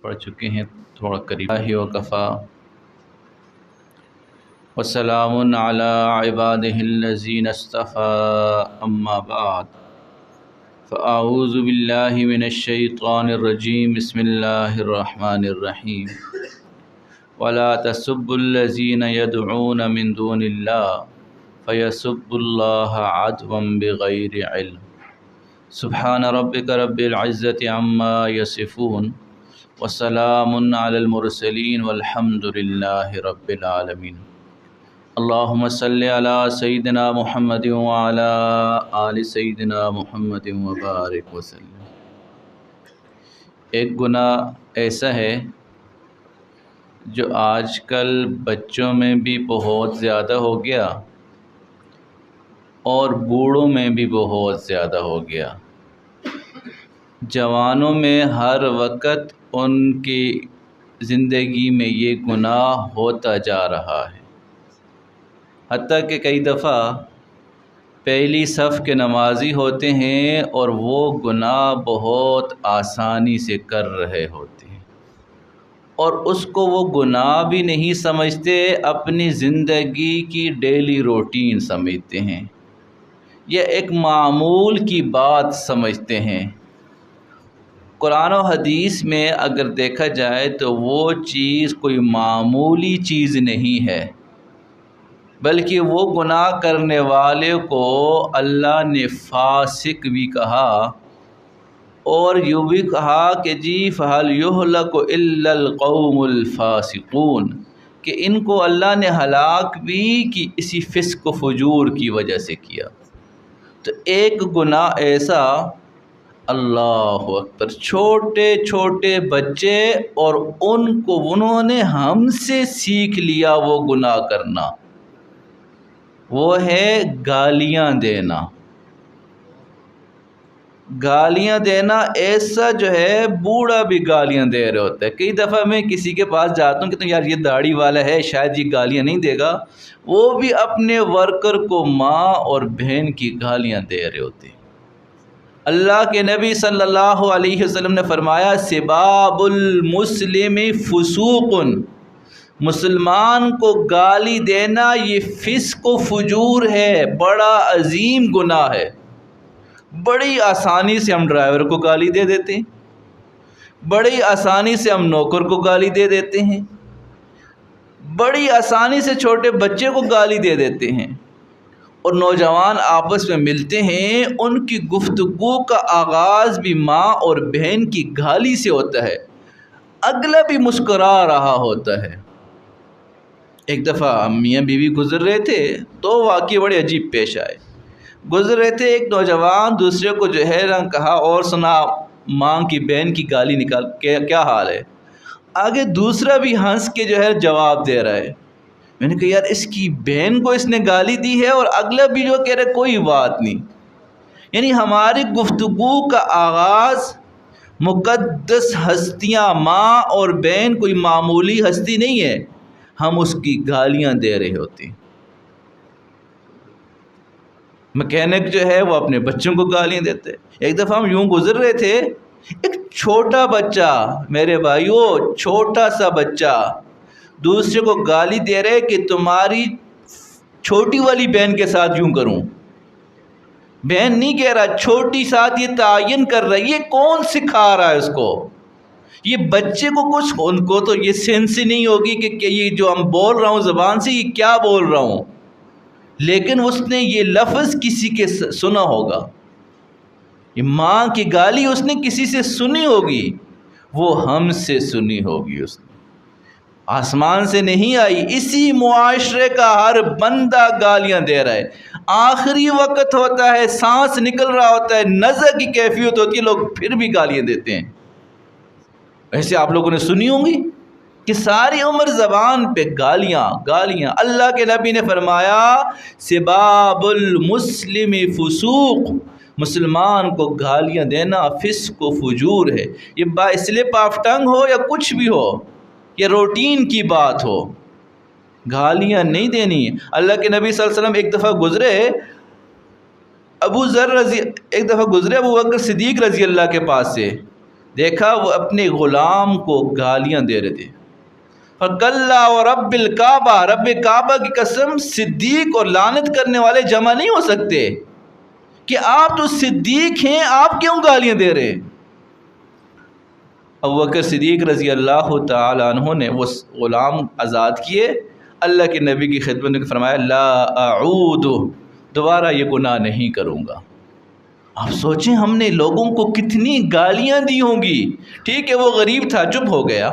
پڑھ چکے ہیں تھوڑا قریب ہی وکفا وسلام علی عبادہ الذین اصطفى اما بعد فاعوذ باللہ من الشیطان الرجیم بسم اللہ الرحمن الرحیم ولا تسبوا الذین يدعون من دون اللہ فیسبوا اللہ عدوا بغیر علم سبحان ربک رب العزة عما یصفون وسلام علی المرسلین والحمد للہ رب العالمین اللہم صلی علی سیدنا محمد وعلی آل سیدنا محمد وبارک وسلم۔ ایک گناہ ایسا ہے جو آج کل بچوں میں بھی بہت زیادہ ہو گیا اور بوڑھوں میں بھی بہت زیادہ ہو گیا۔ جوانوں میں ہر وقت ان کی زندگی میں یہ گناہ ہوتا جا رہا ہے، حتیٰ کہ کئی دفعہ پہلی صف کے نمازی ہوتے ہیں اور وہ گناہ بہت آسانی سے کر رہے ہوتے ہیں اور اس کو وہ گناہ بھی نہیں سمجھتے، اپنی زندگی کی ڈیلی روٹین سمجھتے ہیں یا ایک معمول کی بات سمجھتے ہیں۔ قرآن و حدیث میں اگر دیکھا جائے تو وہ چیز کوئی معمولی چیز نہیں ہے، بلکہ وہ گناہ کرنے والے کو اللہ نے فاسق بھی کہا اور یوں بھی کہا کہ جی فَهَلْ يُهْلَكُ إِلَّا الْقَوْمُ الْفَاسِقُونَ، کہ ان کو اللہ نے ہلاک بھی کہ اسی فسق و فجور کی وجہ سے کیا۔ تو ایک گناہ ایسا، اللہ اکبر، چھوٹے چھوٹے بچے اور انہوں نے ہم سے سیکھ لیا وہ گناہ کرنا، وہ ہے گالیاں دینا۔ گالیاں دینا ایسا جو ہے بوڑھا بھی گالیاں دے رہے ہوتا ہے۔ کئی دفعہ میں کسی کے پاس جاتا ہوں کہ یار یہ داڑھی والا ہے شاید یہ گالیاں نہیں دے گا، وہ بھی اپنے ورکر کو ماں اور بہن کی گالیاں دے رہے ہوتے ہیں۔ اللہ کے نبی صلی اللہ علیہ وسلم نے فرمایا سباب المسلم فسوق، مسلمان کو گالی دینا یہ فسق و فجور ہے، بڑا عظیم گناہ ہے۔ بڑی آسانی سے ہم ڈرائیور کو گالی دے دیتے ہیں، بڑی آسانی سے ہم نوکر کو گالی دے دیتے ہیں، بڑی آسانی سے چھوٹے بچے کو گالی دے دیتے ہیں، اور نوجوان آپس میں ملتے ہیں ان کی گفتگو کا آغاز بھی ماں اور بہن کی گالی سے ہوتا ہے، اگلا بھی مسکرا رہا ہوتا ہے۔ ایک دفعہ میاں بیوی گزر رہے تھے تو واقعی بڑے عجیب پیش آئے۔ گزر رہے تھے، ایک نوجوان دوسرے کو جو ہے کہا اور سنا ماں کی بہن کی گالی نکال کیا حال ہے؟ آگے دوسرا بھی ہنس کے جو ہے جواب دے رہا ہے۔ میں نے کہا یار اس کی بہن کو اس نے گالی دی ہے اور اگلا بھی جو کہہ رہا کوئی بات نہیں۔ یعنی ہماری گفتگو کا آغاز مقدس ہستیاں ماں اور بہن کوئی معمولی ہستی نہیں ہے، ہم اس کی گالیاں دے رہے ہوتے ہیں۔ مکینک جو ہے وہ اپنے بچوں کو گالیاں دیتے۔ ایک دفعہ ہم یوں گزر رہے تھے، ایک چھوٹا بچہ، میرے بھائیوں چھوٹا سا بچہ دوسرے کو گالی دے رہے کہ تمہاری چھوٹی والی بہن کے ساتھ یوں کروں۔ بہن نہیں کہہ رہا، چھوٹی ساتھ یہ تعین کر رہا ہے، یہ کون سکھا رہا ہے اس کو؟ یہ بچے کو کچھ، ان کو تو یہ سینس ہی نہیں ہوگی کہ یہ جو ہم بول رہا ہوں زبان سے یہ کیا بول رہا ہوں، لیکن اس نے یہ لفظ کسی کے سنا ہوگا، یہ ماں کی گالی اس نے کسی سے سنی ہوگی، وہ ہم سے سنی ہوگی، اس نے آسمان سے نہیں آئی۔ اسی معاشرے کا ہر بندہ گالیاں دے رہا ہے، آخری وقت ہوتا ہے، سانس نکل رہا ہوتا ہے، نزع کی کیفیت ہوتی ہے، لوگ پھر بھی گالیاں دیتے ہیں۔ ایسے آپ لوگوں نے سنی ہوں گی کہ ساری عمر زبان پہ گالیاں گالیاں۔ اللہ کے نبی نے فرمایا سباب المسلم فسوق، مسلمان کو گالیاں دینا فسق و فجور ہے۔ یہ اسلپ آف ٹنگ ہو یا کچھ بھی ہو، یہ روٹین کی بات ہو، گالیاں نہیں دینی۔ اللہ کے نبی صلی اللہ علیہ وسلم ایک دفعہ گزرے، ابو بکر صدیق رضی اللہ کے پاس سے، دیکھا وہ اپنے غلام کو گالیاں دے رہے تھے. فَقَلَّا وَرَبِّ الْكَعْبَةِ، رب کعبہ کی قسم، صدیق اور لعنت کرنے والے جمع نہیں ہو سکتے کہ آپ تو صدیق ہیں، آپ کیوں گالیاں دے رہے ہیں. ابوبکر صدیق رضی اللہ تعالی عنہ نے وہ غلام آزاد کیے. اللہ کے نبی کی خدمت میں فرمایا لا اعود، دوبارہ یہ گناہ نہیں کروں گا. آپ سوچیں ہم نے لوگوں کو کتنی گالیاں دی ہوں گی. ٹھیک ہے وہ غریب تھا، چپ ہو گیا،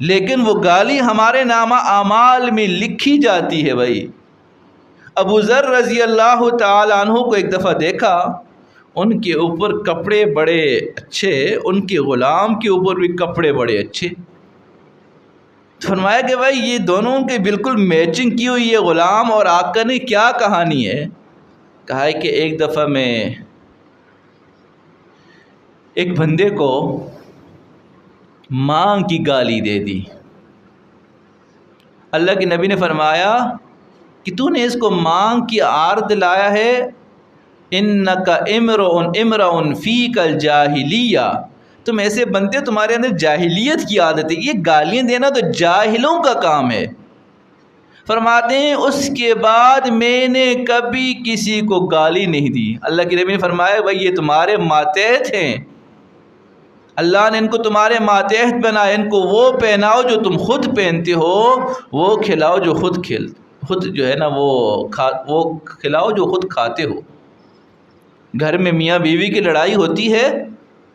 لیکن وہ گالی ہمارے نامہ اعمال میں لکھی جاتی ہے بھائی. ابو ذر رضی اللہ تعالی عنہ کو ایک دفعہ دیکھا، ان کے اوپر کپڑے بڑے اچھے، ان کے غلام کے اوپر بھی کپڑے بڑے اچھے. فرمایا کہ بھائی یہ دونوں کے بالکل میچنگ کی ہوئی ہے غلام اور آقا نے. کیا کہانی ہے؟ کہا ہے کہ ایک دفعہ میں ایک بندے کو ماں کی گالی دے دی. اللہ کے نبی نے فرمایا کہ تو نے اس کو ماں کی آر دلایا ہے. انک امرؤ فیک الجاہلیہ، تم ایسے بنتے، تمہارے اندر جاہلیت کی عادت ہے. یہ گالیاں دینا تو جاہلوں کا کام ہے. فرماتے ہیں اس کے بعد میں نے کبھی کسی کو گالی نہیں دی. اللہ کے نبی نے فرمایا بھائی یہ تمہارے ماتحت ہیں، اللہ نے ان کو تمہارے ماتحت بنایا. ان کو وہ پہناؤ جو تم خود پہنتے ہو، وہ کھلاؤ جو خود جو ہے نا وہ کھلاؤ جو خود کھاتے ہو. گھر میں میاں بیوی کی لڑائی ہوتی ہے،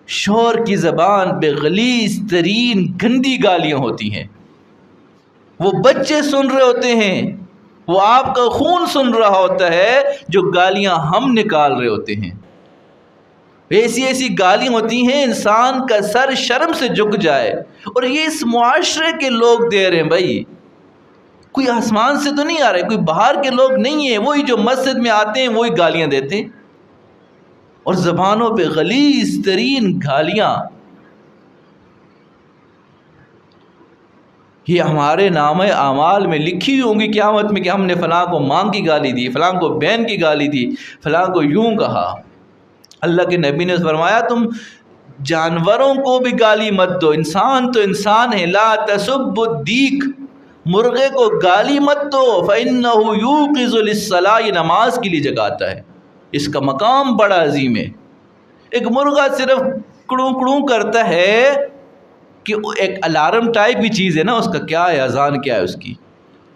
شوہر کی زبان پہ غلیظ ترین گندی گالیاں ہوتی ہیں. وہ بچے سن رہے ہوتے ہیں، وہ آپ کا خون سن رہا ہوتا ہے جو گالیاں ہم نکال رہے ہوتے ہیں. ایسی ایسی گالیاں ہوتی ہیں انسان کا سر شرم سے جھک جائے. اور یہ اس معاشرے کے لوگ دے رہے ہیں بھائی، کوئی آسمان سے تو نہیں آ رہے، کوئی باہر کے لوگ نہیں ہیں. وہی جو مسجد میں آتے ہیں وہی گالیاں دیتے ہیں، اور زبانوں پہ غلیظ ترین گالیاں. یہ ہمارے نامہ اعمال میں لکھی ہوں گی قیامت میں کہ ہم نے فلاں کو ماں کی گالی دی، فلاں کو بہن کی گالی دی، فلاں کو یوں کہا. اللہ کے نبی نے فرمایا تم جانوروں کو بھی گالی مت دو، انسان تو انسان ہے. لا تسب الدیک، مرغے کو گالی مت دو. فإنہ یوقظ للصلاۃ، یہ نماز کے لیے جگاتا ہے، اس کا مقام بڑا عظیم ہے. ایک مرغہ صرف کڑوں کڑوں کرتا ہے کہ ایک الارم ٹائپ کی چیز ہے نا، اس کا کیا ہے، اذان کیا ہے اس کی،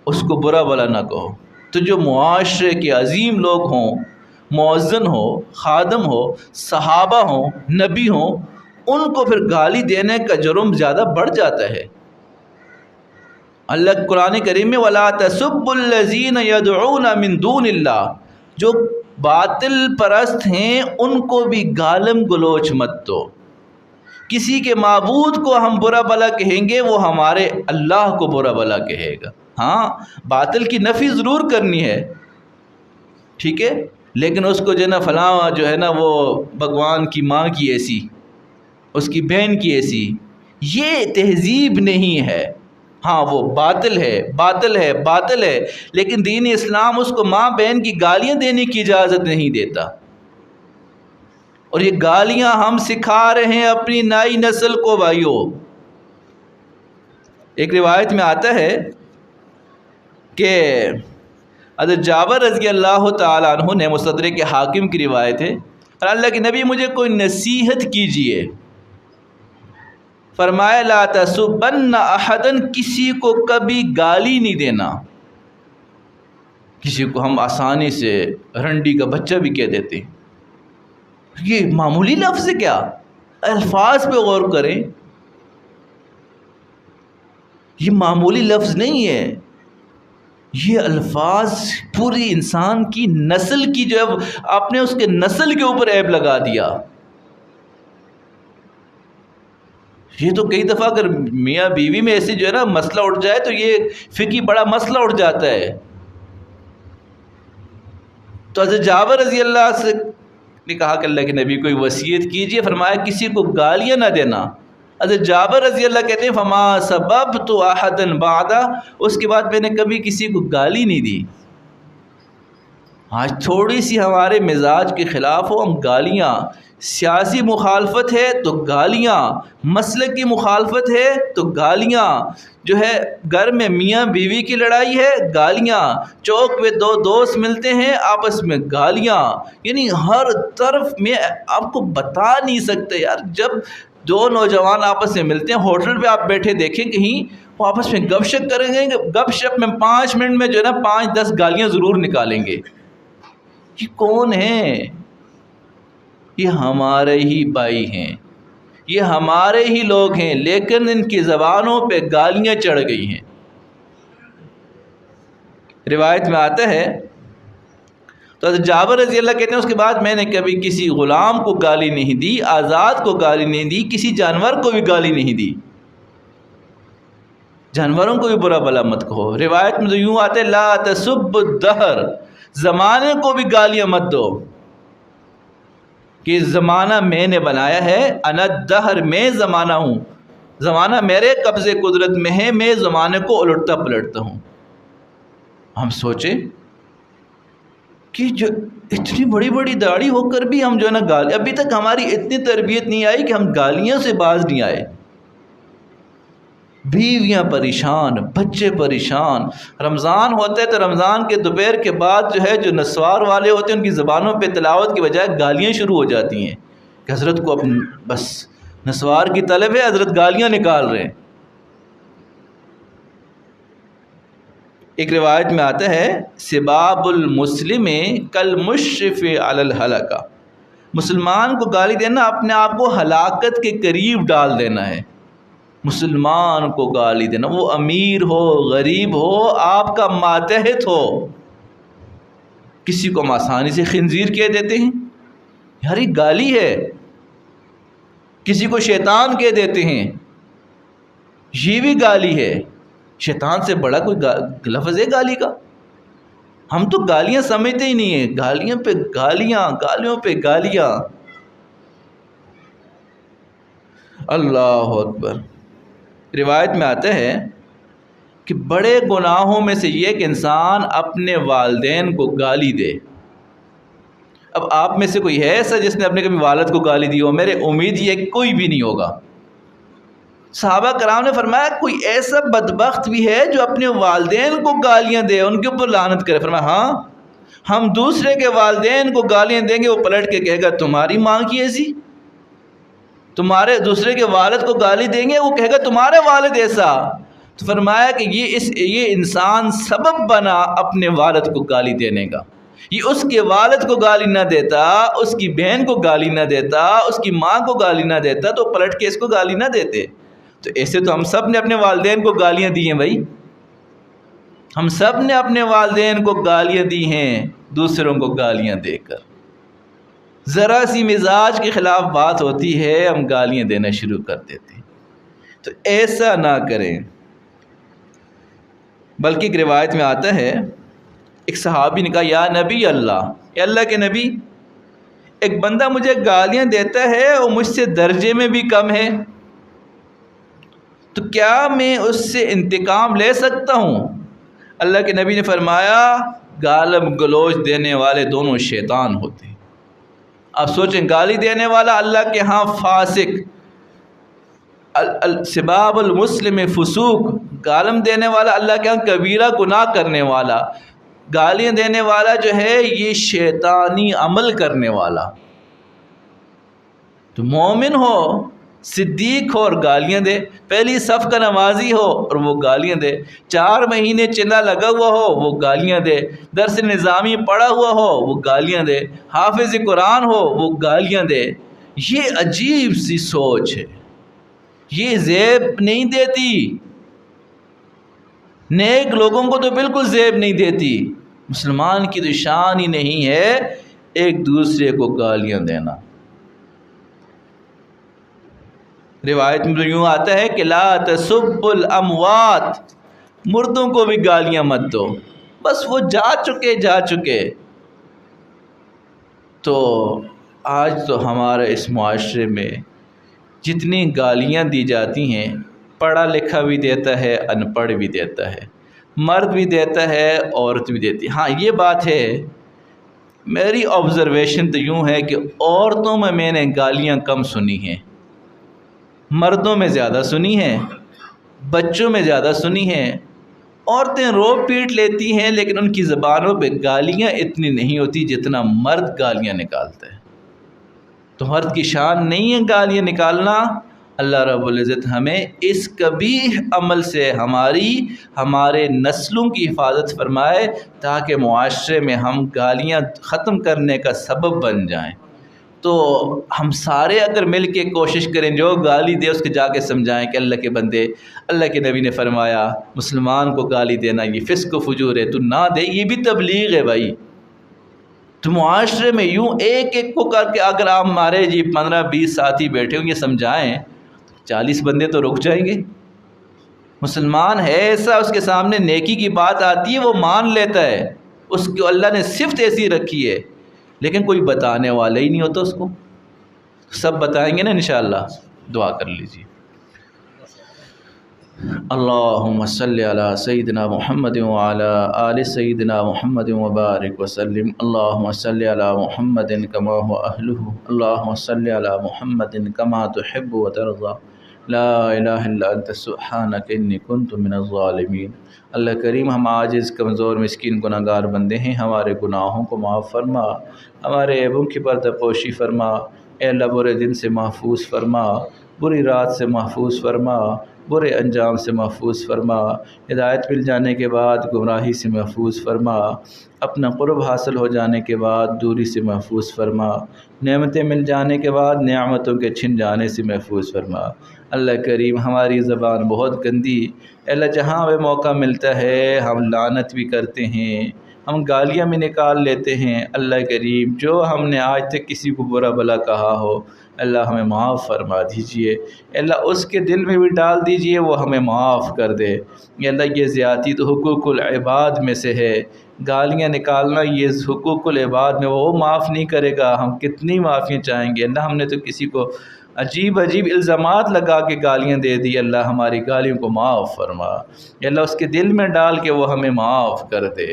اس کو برا بلا نہ کہو. تو جو معاشرے کے عظیم لوگ ہوں، مؤذن ہو، خادم ہو، صحابہ ہوں، نبی ہوں، ان کو پھر گالی دینے کا جرم زیادہ بڑھ جاتا ہے. اللہ قرآن کریم میں وَلَا تَسُبُّ الَّذِينَ يَدْعُونَ مِن دُونِ اللَّهِ، جو باطل پرست ہیں ان کو بھی گالم گلوچ مت دو. کسی کے معبود کو ہم برا بلا کہیں گے، وہ ہمارے اللہ کو برا بلا کہے گا. ہاں باطل کی نفی ضرور کرنی ہے، ٹھیک ہے، لیکن اس کو جو ہے نا فلاں جو ہے نا وہ بھگوان کی ماں کی ایسی، اس کی بہن کی ایسی، یہ تہذیب نہیں ہے. ہاں وہ باطل ہے، باطل ہے، باطل ہے، لیکن دین اسلام اس کو ماں بہن کی گالیاں دینے کی اجازت نہیں دیتا. اور یہ گالیاں ہم سکھا رہے ہیں اپنی نئی نسل کو بھائیوں. ایک روایت میں آتا ہے کہ حضرت جابر رضی اللہ تعالیٰ عنہ نے، مستدرک حاکم کی روایت ہے، اور اللہ کے نبی مجھے کوئی نصیحت کیجئے. فرمایا لا تسبن احدا، کسی کو کبھی گالی نہیں دینا. کسی کو ہم آسانی سے رنڈی کا بچہ بھی کہہ دیتے ہیں. یہ معمولی لفظ ہے کیا؟ الفاظ پہ غور کریں، یہ معمولی لفظ نہیں ہے. یہ الفاظ پوری انسان کی نسل کی جو ہے، آپ نے اس کے نسل کے اوپر عیب لگا دیا. یہ تو کئی دفعہ اگر میاں بیوی میں ایسے جو ہے نا مسئلہ اٹھ جائے تو یہ فقہی بڑا مسئلہ اٹھ جاتا ہے. تو حضرت جابر رضی اللہ سے نے کہا کہ اللہ کے نبی کوئی وصیت کیجئے. فرمایا کسی کو گالیاں نہ دینا. حضرت جابر رضی اللہ کہتے ہیں فما سببت احدا بعد، اس کے بعد میں نے کبھی کسی کو گالی نہیں دی. آج تھوڑی سی ہمارے مزاج کے خلاف ہو ہم گالیاں، سیاسی مخالفت ہے تو گالیاں، مسلک کی مخالفت ہے تو گالیاں، جو ہے گھر میں میاں بیوی کی لڑائی ہے گالیاں، چوک پہ دو دوست ملتے ہیں آپس میں گالیاں، یعنی ہر طرف میں آپ کو بتا نہیں سکتے یار. جب دو نوجوان آپس میں ملتے ہیں ہوٹل پہ آپ بیٹھے دیکھیں کہیں، وہ آپس میں گپ شپ کریں گے، گپ شپ میں 5 منٹ میں جو ہے نا 5-10 گالیاں ضرور نکالیں گے. یہ کون ہیں؟ یہ ہمارے ہی بھائی ہیں، یہ ہمارے ہی لوگ ہیں، لیکن ان کی زبانوں پہ گالیاں چڑھ گئی ہیں. روایت میں آتا ہے تو حضرت جابر رضی اللہ کہتے ہیں اس کے بعد میں نے کبھی کسی غلام کو گالی نہیں دی، آزاد کو گالی نہیں دی، کسی جانور کو بھی گالی نہیں دی. جانوروں کو بھی برا بلا مت کہو. روایت میں تو یوں آتے لا تسب الدہر، زمانے کو بھی گالیاں مت دو کہ زمانہ میں نے بنایا ہے، انا الدہر، میں زمانہ ہوں، زمانہ میرے قبضے قدرت میں ہے، میں زمانے کو الٹتا پلٹتا ہوں. ہم سوچیں کہ جو اتنی بڑی بڑی داڑھی ہو کر بھی ہم جو ہے نا گالی، ابھی تک ہماری اتنی تربیت نہیں آئی کہ ہم گالیاں سے باز نہیں آئے. بیویاں پریشان، بچے پریشان. رمضان ہوتا ہے تو رمضان کے دوپہر کے بعد جو ہے جو نسوار والے ہوتے ہیں ان کی زبانوں پہ تلاوت کی بجائے گالیاں شروع ہو جاتی ہیں کہ حضرت کو بس نسوار کی طلب ہے، حضرت گالیاں نکال رہے ہیں. ایک روایت میں آتا ہے سباب المسلم کالمشرف علی الہلکہ، مسلمان کو گالی دینا اپنے آپ کو ہلاکت کے قریب ڈال دینا ہے. مسلمان کو گالی دینا، وہ امیر ہو غریب ہو آپ کا ماتحت ہو. کسی کو ہم آسانی سے خنزیر کہہ دیتے ہیں، یار یہ گالی ہے. کسی کو شیطان کہہ دیتے ہیں، یہ بھی گالی ہے. شیطان سے بڑا کوئی لفظ ہے گالی کا؟ ہم تو گالیاں سمجھتے ہی نہیں ہیں، گالیاں پہ گالیاں، گالیوں پہ گالیاں. اللہ اکبر. روایت میں آتا ہے کہ بڑے گناہوں میں سے یہ کہ انسان اپنے والدین کو گالی دے. اب آپ میں سے کوئی ہے ایسا جس نے اپنے کبھی والد کو گالی دی ہو؟ میرے امید یہ کہ کوئی بھی نہیں ہوگا. صحابہ کرام نے فرمایا کوئی ایسا بدبخت بھی ہے جو اپنے والدین کو گالیاں دے، ان کے اوپر لعنت کرے. فرمایا ہاں، ہم دوسرے کے والدین کو گالیاں دیں گے، وہ پلٹ کے کہے گا تمہاری ماں کی ایسی. تمہارے دوسرے کے والد کو گالی دیں گے، وہ کہے گا تمہارے والد ایسا. تو فرمایا کہ یہ انسان سبب بنا اپنے والد کو گالی دینے کا. یہ اس کے والد کو گالی نہ دیتا، اس کی بہن کو گالی نہ دیتا، اس کی ماں کو گالی نہ دیتا تو پلٹ کے اس کو گالی نہ دیتے. تو ایسے تو ہم سب نے اپنے والدین کو گالیاں دی ہیں بھائی، ہم سب نے اپنے والدین کو گالیاں دی ہیں دوسروں کو گالیاں دے کر. ذرا سی مزاج کے خلاف بات ہوتی ہے ہم گالیاں دینا شروع کر دیتے ہیں. تو ایسا نہ کریں. بلکہ ایک روایت میں آتا ہے ایک صحابی نے کہا یا نبی اللہ، اے اللہ کے نبی، ایک بندہ مجھے گالیاں دیتا ہے اور مجھ سے درجے میں بھی کم ہے، تو کیا میں اس سے انتقام لے سکتا ہوں؟ اللہ کے نبی نے فرمایا گالم گلوچ دینے والے دونوں شیطان ہوتے ہیں. آپ سوچیں گالی دینے والا اللہ کے ہاں فاسق، سباب المسلم فسوق، گالم دینے والا اللہ کے ہاں کبیرہ گناہ کرنے والا، گالیاں دینے والا جو ہے یہ شیطانی عمل کرنے والا. تو مومن ہو، صدیق ہو اور گالیاں دے، پہلی صف کا نمازی ہو اور وہ گالیاں دے، 4 مہینے چلا لگا ہوا ہو وہ گالیاں دے، درس نظامی پڑھا ہوا ہو وہ گالیاں دے، حافظ قرآن ہو وہ گالیاں دے. یہ عجیب سی سوچ ہے، یہ زیب نہیں دیتی. نیک لوگوں کو تو بالکل زیب نہیں دیتی. مسلمان کی تو شان ہی نہیں ہے ایک دوسرے کو گالیاں دینا. روایت میں یوں آتا ہے کہ لا تسب الاموات، مردوں کو بھی گالیاں مت دو، بس وہ جا چکے. تو آج تو ہمارے اس معاشرے میں جتنی گالیاں دی جاتی ہیں، پڑھا لکھا بھی دیتا ہے، ان پڑھ بھی دیتا ہے، مرد بھی دیتا ہے، عورت بھی دیتی ہے. ہاں یہ بات ہے میری آبزرویشن تو یوں ہے کہ عورتوں میں نے گالیاں کم سنی ہیں، مردوں میں زیادہ سنی ہیں، بچوں میں زیادہ سنی ہیں۔ عورتیں رو پیٹ لیتی ہیں لیکن ان کی زبانوں پہ گالیاں اتنی نہیں ہوتی جتنا مرد گالیاں نکالتا ہے۔ تو مرد کی شان نہیں ہے گالیاں نکالنا۔ اللہ رب العزت ہمیں اس قبیح عمل سے ہمارے نسلوں کی حفاظت فرمائے، تاکہ معاشرے میں ہم گالیاں ختم کرنے کا سبب بن جائیں۔ تو ہم سارے اگر مل کے کوشش کریں، جو گالی دے اس کے جا کے سمجھائیں کہ اللہ کے بندے، اللہ کے نبی نے فرمایا مسلمان کو گالی دینا یہ فسق و فجور ہے، تو نہ دے، یہ بھی تبلیغ ہے بھائی۔ تو معاشرے میں یوں ایک ایک کو کر کے اگر آپ ہمارے 15-20 ساتھی بیٹھے ہوں یہ سمجھائیں، 40 بندے تو رک جائیں گے۔ مسلمان ہے ایسا، اس کے سامنے نیکی کی بات آتی ہے وہ مان لیتا ہے، اس کو اللہ نے صفت ایسی رکھی ہے، لیکن کوئی بتانے والا ہی نہیں ہوتا اس کو۔ سب بتائیں گے نا انشاءاللہ۔ دعا کر لیجیے۔ اللہم صلی علی سیدنا محمد وعلی آل سیدنا محمد وبارک وسلم۔ اللہم صلی علی محمد کما هو اہلہ، اللہم صلی علی محمد کما تحب وترضى، لا الہ الا انت سبحانک انی کنت من الظالمین۔ اللہ کریم ہم عاجز کمزور مسکین گناہگار بندے ہیں، ہمارے گناہوں کو معاف فرما، ہمارے عیبوں کی پردہ پوشی فرما۔ اے اللہ برے دن سے محفوظ فرما، بری رات سے محفوظ فرما، برے انجام سے محفوظ فرما، ہدایت مل جانے کے بعد گمراہی سے محفوظ فرما، اپنا قرب حاصل ہو جانے کے بعد دوری سے محفوظ فرما، نعمتیں مل جانے کے بعد نعمتوں کے چھن جانے سے محفوظ فرما۔ اللہ کریم ہماری زبان بہت گندی، اللہ جہاں بھی موقع ملتا ہے ہم لعنت بھی کرتے ہیں، ہم گالیاں بھی نکال لیتے ہیں۔ اللہ کریم جو ہم نے آج تک کسی کو برا بھلا کہا ہو اللہ ہمیں معاف فرما دیجئے، اللہ اس کے دل میں بھی ڈال دیجئے وہ ہمیں معاف کر دے۔ اللہ یہ زیادتی تو حقوق العباد میں سے ہے، گالیاں نکالنا یہ حقوق العباد میں، وہ معاف نہیں کرے گا، ہم کتنی معافیاں چاہیں گے۔ اللہ ہم نے تو کسی کو عجیب الزامات لگا کے گالیاں دے دی، اللہ ہماری گالیوں کو معاف فرما، اللہ اس کے دل میں ڈال کے وہ ہمیں معاف کر دے۔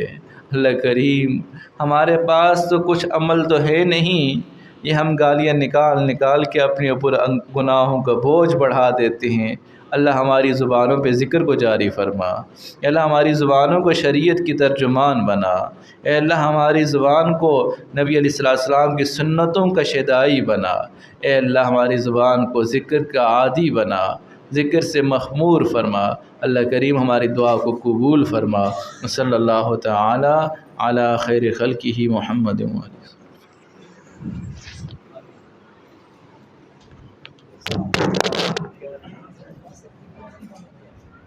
اللہ کریم ہمارے پاس تو کچھ عمل تو ہے نہیں، یہ ہم گالیاں نکال کے اپنے اوپر گناہوں کا بوجھ بڑھا دیتے ہیں۔ اللہ ہماری زبانوں پہ ذکر کو جاری فرما، اے اللہ ہماری زبانوں کو شریعت کی ترجمان بنا، اے اللہ ہماری زبان کو نبی علیہ السلام کی سنتوں کا شیدائی بنا، اے اللہ ہماری زبان کو ذکر کا عادی بنا، ذکر سے مخمور فرما۔ اللہ کریم ہماری دعا کو قبول فرما۔ صلی اللہ تعالی علی خیر خلقہ محمد و